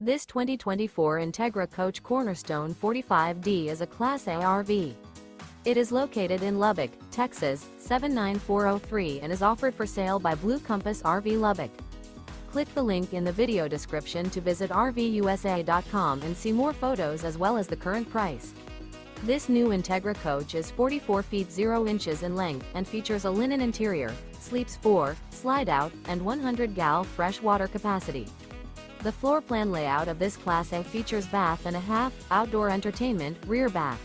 This 2024 Entegra Coach Cornerstone 45D is a Class A RV. It is located in Lubbock, Texas, 79403 and is offered for sale by Blue Compass RV Lubbock. Click the link in the video description to visit RVUSA.com and see more photos as well as the current price. This new Entegra Coach is 44 feet 0 inches in length and features a linen interior, sleeps 4, slide-out, and 100 gal fresh water capacity. The floor plan layout of this Class A features bath and a half, outdoor entertainment, rear bath.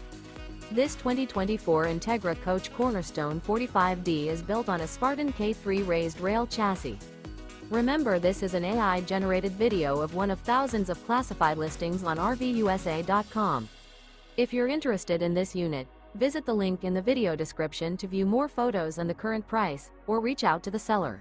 This 2024 Entegra Coach Cornerstone 45D is built on a Spartan K3 Raised Rail chassis. Remember, this is an AI-generated video of one of thousands of classified listings on RVUSA.com. If you're interested in this unit, visit the link in the video description to view more photos and the current price, or reach out to the seller.